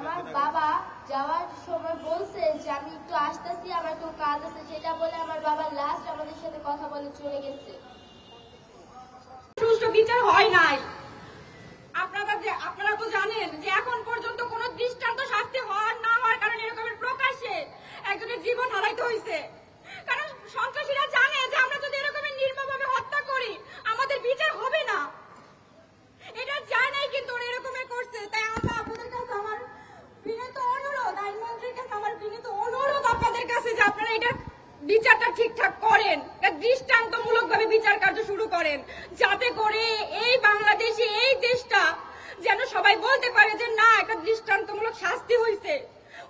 আমার বাবা যাওয়ার সময় বলছে যে আমি একটু আসতেছি, আমার একটু কাজ আছে, সেটা বলে আমার বাবা লাস্ট আমাদের সাথে কথা বলে চলে গেছে। সুষ্ঠু বিচার হয় নাই। আপনারা তো জানেন যে এখন পর্যন্ত কোন দৃষ্টান্ত শাস্তি হওয়ার না হওয়ার কারণে এরকমের প্রকাশ্যে একজনের জীবন হারাইতে হয়েছে। কারণ সন্ত্রাসীরা জানে যে আমরা যদি এরকমের নির্মমভাবে হত্যা করি আমাদের বিচার হবে না, এটা জানাই কিন্তু ওরা এরকমের করছে। তাই আমরা আপনাদের কাছে আমার বিনীত অনুরোধ, আইনমন্ত্রীর কাছে আমার বিনীত অনুরোধ আপনাদের কাছে যে আপনারা এটা বিচারটা ঠিকঠাক করেন, দৃষ্টান্তমূলক ভাবে বিচার কার্য শুরু করেন, যাতে করে এই বাংলাদেশে এই দেশটা যেন সবাই বলতে পারে যে না, একটা দৃষ্টান্তমূলক শাস্তি হয়েছে।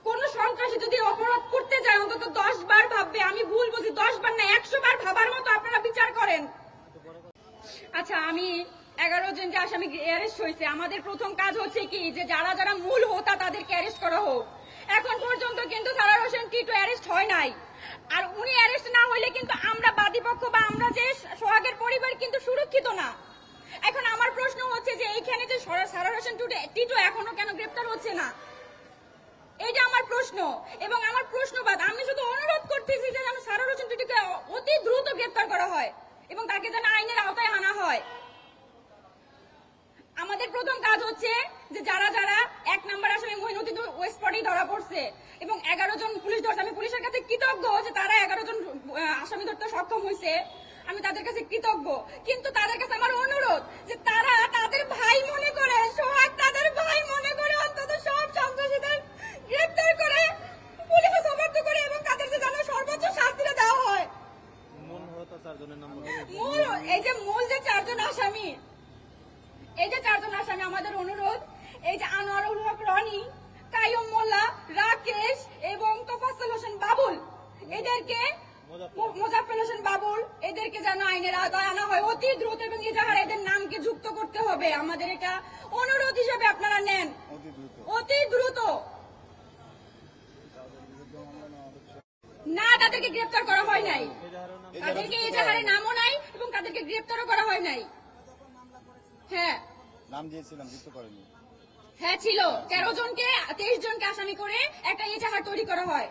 কোন সন্ত্রাসী যদি অপরাধ করতে যায় অন্তত 10 বার ভাববে। আমি ভুল বলছি, 10 বার না 100 বার ভাবার মতো আপনারা বিচার করেন। আচ্ছা, আমি 11 জন যে আসামি অ্যারেস্ট হয়েছে, আমাদের প্রথম কাজ হচ্ছে কি যে যারা যারা মূল হোতা তাদেরকে অ্যারেস্ট করা হোক। এখন পর্যন্ত কিন্তু সারার হোসেন টিটু অ্যারেস্ট হয় নাই। আর উনি অ্যারেস্ট না হইলে কিন্তু আমরা বাদীপক্ষ বা আমরা যে সোহাগের পরিবার কিন্তু সুরক্ষিত না। এখন আমার প্রশ্ন হচ্ছে যে এইখানে যে সারার হোসেন টিটু এখনো কেন গ্রেপ্তার হচ্ছে না, এইটা আমার প্রশ্ন। এবং আমার প্রশ্নবাদ, আমি শুধু অনুরোধ করতেছি যে যেন সারার হোসেন টিটুকে অতি দ্রুত গ্রেপ্তার করা হয় এবং তাকে যেন আইনের আওতায় আনা হয়। আমাদের প্রথম কাজ হচ্ছে যে যারা যারা 1 নম্বর আসামি মঈনুদ্দিন ওই স্পটেই ধরা পড়ছে এবং 11 জন পুলিশ ধরছে। আমি পুলিশের কাছে কৃতজ্ঞ যে তারা 11 জন আসামি ধরতে সক্ষম হয়েছে, আমি তাদের কাছে কৃতজ্ঞ। কিন্তু তাদের কাছে আমার অনুরোধ যে তারা তাদের ভাই মনে করে, সোহাগ তাদের ভাই মনে করে অন্তত সব সন্ত্রাসীদের গ্রেপ্তার করে পুলিশে সমর্থ করে এবং তাদের যেন সর্বোচ্চ শাস্তিটা দেওয়া হয়। এই যে মূল যে 4 জন আসামি, এই যে 4 জন আসামি, আমাদের অনুরোধ এই যে আনোয়ারুল হক রনি, কাইয়ুম মোল্লা, রাকেশ এবং তোফাজ্জল হোসেন বাবুল, এদেরকে মোজাফফর হোসেন বাবুল, এদেরকে যেন আইনের আওতায় আনা হয় অতি দ্রুত এবং এজাহারে এদের নামকে যুক্ত করতে হবে। আমাদের এটা অনুরোধ হিসেবে আপনারা নেন অতি দ্রুত। না, তাদেরকে গ্রেপ্তার করা হয় নাই, তাদেরকে এজাহারে নামও নাই এবং তাদেরকে গ্রেপ্তারও করা হয় নাই। হ্যাঁ, নাম দিয়েছিলাম, যুক্ত করেনি। হ্যাঁ ছিল, 13 জনকে 23 জনকে আসামি করে একটা এজাহার তৈরি করা হয়।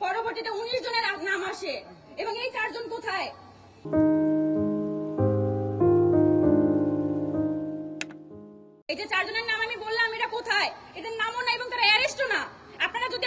পরবর্তীতে 19 জনের নাম আসে এবং এই 4 জন কোথায়? এই যে 4 জনের নাম আমি বললাম, এটা কোথায়? এদের নামও না এবং তারা অ্যারেস্টও না। আপনারা যদি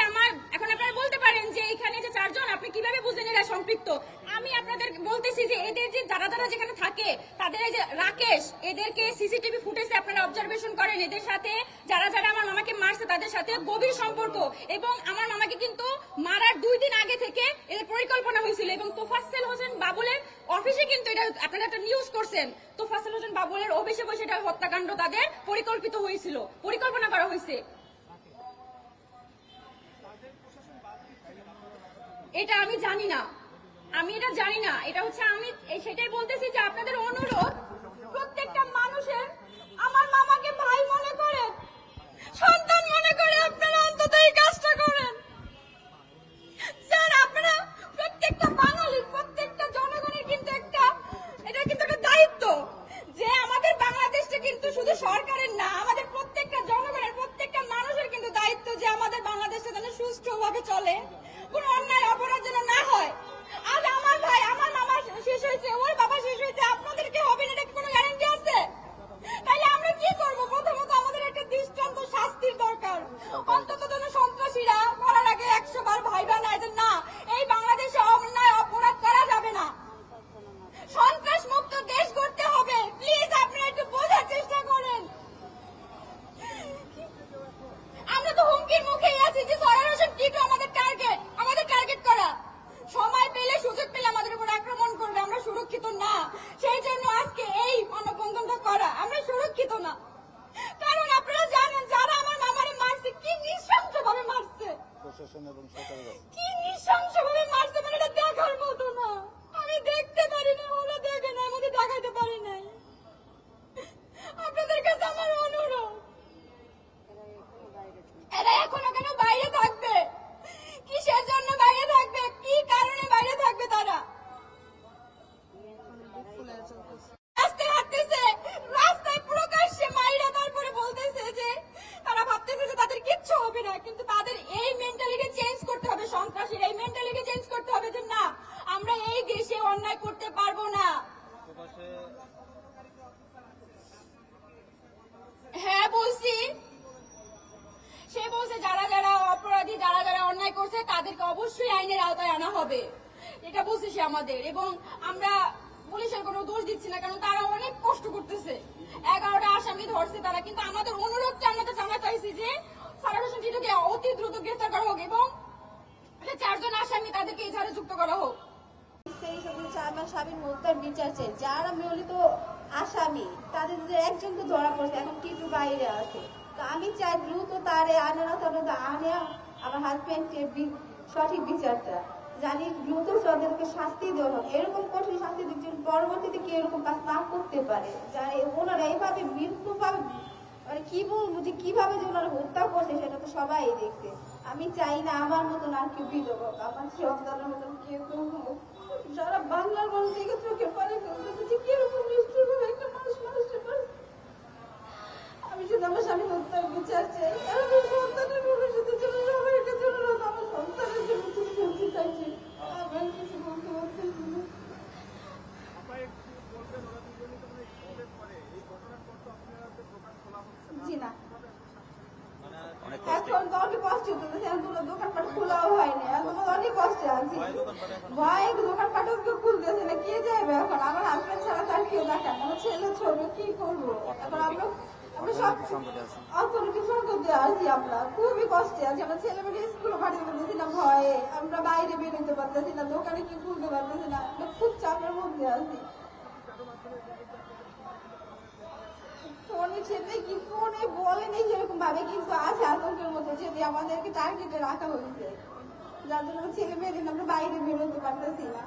এখন আপনারা বলতে পারেন যে এখানে যে 4 জন, আপনি কিভাবে বুঝলেন এরা সম্পৃক্ত? আমি আপনাদের বলতেছি যে এদের যে যারা যারা যেখানে থাকে তাদের এই যে রাকেশ, এদেরকে সিসিটিভি ফুটেজে আপনারা অবজারভেশন করেন, এদের সাথে যারা যারা আমার মামাকে মারছে তাদের সাথে গভীর সম্পর্ক এবং আমার মামাকে কিন্তু মারার 2 দিন আগে থেকে এদের পরিকল্পনা হয়েছিল এবং তোফাজ্জল হোসেন বাবুলের অফিসে কিন্তু এটা আপনারা একটা নিউজ করছেন। তোফাজ্জল হোসেন বাবুলের অফিসে বসে এটা হত্যাকাণ্ড তাদের পরিকল্পিত হয়েছিল, পরিকল্পনা করা হয়েছে। এটা আমি জানি না, আমি এটা জানি না। এটা হচ্ছে আমি সেটাই বলতেছি যে আপনাদের অনুরোধ, প্রত্যেকটা মানুষের আমার মামাকে ভাই মনে করে, সন্তান মনে করে আপনারা অন্তত এই কাজটা করেন। স্যার, আপনারা প্রত্যেকটা বাঙালির, প্রত্যেকটা জনগণের কিন্তু এটা কিন্তু একটা দায়িত্ব যে আমাদের বাংলাদেশটা কিন্তু শুধু সরকারের না, আমাদের প্রত্যেকটা জনগণের, প্রত্যেকটা মানুষের কিন্তু দায়িত্ব যে আমাদের বাংলাদেশটা যেন সুষ্ঠুভাবে চলে, কোন অন্যায় অপরাধ যেন না হয়। আজ আমার ভাই, আমার মামা শেষ হয়েছে, ওর বাবা শেষ হয়েছে, আপনাদেরকে হবে না, এটা কি কোনো গ্যারান্টি আছে? তাইলে আমরা কি করবো? প্রথমত আমাদের একটা দৃষ্টান্ত শাস্তির দরকার। অন্তত যেন সন্ত্রাসীরা করার আগে 100 বার ভাইবা না যে না, এই বাংলাদেশে অন্যায় অপরাধ করা যাবে না, সন্ত্রাস মুক্ত দেশ করতে হবে। প্লিজ আপনারা একটু বোঝার চেষ্টা করেন। আমরা তো হুমকির মুখেই আছি যে সারার হোসেন টিটু আমাদের টার্গেট করা, সময় পেলে সুযোগ পেলে আমাদের উপর আক্রমণ করবে, আমরা সুরক্ষিত না। সেই জন্য আজকে এই মানববন্ধনটা করা। আমরা সুরক্ষিত না, কারণ আপনারা জানেন যারা আমার মামারে মারছে কি নৃশংসভাবে মারছে, প্রশাসন এবং সরকারের কি নৃশংসভাবে মারছে, মানে এটা দেখার মতো না। আমি দেখতে পারি না, ওরা দেখে না, আমাকে দেখাইতে পারি নাই। আপনাদের কাছে আমার অনুরোধ, এরা এখনো কেন বাইরে থাকবে? কিসের জন্য বাইরে থাকবে? কি কারণে বাইরে থাকবে? তারা রাস্তায় হাঁটতেছে, রাস্তায় প্রকাশ্যে মাইরা তারপরে বলতেছে যে তারা ভাবতেছে যে তাদের কিচ্ছু হবে না। কিন্তু তাদের এই মেন্টালিটি চেঞ্জ করতে হবে, সন্ত্রাসীর এই মেন্টালিটি চেঞ্জ করতে হবে যে না, আমরা এই দেশে অন্যায় করতে পারবো না। হ্যাঁ বলছি, সে বলছে যারা যারা অপরাধী, যারা যারা অন্যায় করছে তাদেরকে অবশ্যই আইনের আওতায় আনা হবে, এটা বলছে সে আমাদের। এবং আমরা পুলিশের কোনো দোষ দিচ্ছি না, কারণ তারা অনেক কষ্ট করতেছে, 11টা আসামি ধরছে তারা, কিন্তু আমাদের অনুরোধটা আমরা তো জানা চাইছি যে সারার হোসেন টিটুকে অতি দ্রুত গ্রেফতার করা হোক এবং 4 জন আসামি তাদেরকে এজাহারে যুক্ত করা হোক। আমার স্বামীর হত্যার বিচার চাই, যারা মূলত আসামি তাদের যে একজন তো ধরা পড়ছে, এখন টিটু বাইরে আছে। তো আমি চাই দ্রুত তারে আনে না, তবে আনে আমার হাজবেন্ডের সঠিক বিচারটা জানি, দ্রুত তাদেরকে শাস্তি দেওয়া হোক, এরকম কঠিন শাস্তি দিচ্ছেন পরবর্তীতে কি এরকম কাজ না করতে পারে। যারা ওনারা এইভাবে মৃত্যু পাবে, মানে কি বলবো যে কিভাবে যে ওনারা হত্যা করছে সেটা তো সবাই দেখছে। আমি চাই না আমার মতন আর কেউ বিধবা, আমার সন্তানের মতন কেউ হোক। যারা বাংলার মানুষ থেকে চোখে পানি ফেলতেছে যে কিরকম নিষ্ঠুর একটা মানুষ মানুষের পারে। আমি শুধু আমার স্বামী হত্যার বিচার চাই, আর আমার সন্তানের ভবিষ্যতের জন্য সবার একটা জন্য আমার সন্তানের জন্য তুমি বলতে চাইছি, আমার কিছু বলতে পারতেছি না। জি না, এখন তো অনেক কষ্ট হতেছে, এখন দোকানপাট খোলাও হয়নি, এখন অনেক কষ্টে আছি, ভয় দোকানপাটও কেউ খুলতেছে না, কে যাবে এখন? আমার হাজবেন্ড ছাড়া তার কেউ দেখান, আমার ছেলে ছোট, কি করবো এখন? আমরা সব অর্থনৈতিক সংকটে আছি, আমরা খুবই কষ্টে আছি, আমার ছেলে মেয়ে স্কুলে পাঠিয়ে দিতেছি না ভয়ে, আমরা বাইরে বেরোতে পারতেছি না, দোকানে কি খুলতে পারতেছি না, আমরা খুব চাপের মধ্যে আছি। ফোনে ছেলে কি ফোনে বলেনি যেরকম ভাবে, কিন্তু আছে আতঙ্কের মতো যে আমাদেরকে টার্গেটে রাখা হয়েছে, যার জন্য ছেলে মেয়েদের আমরা বাইরে বেরোতে পারতেছি না।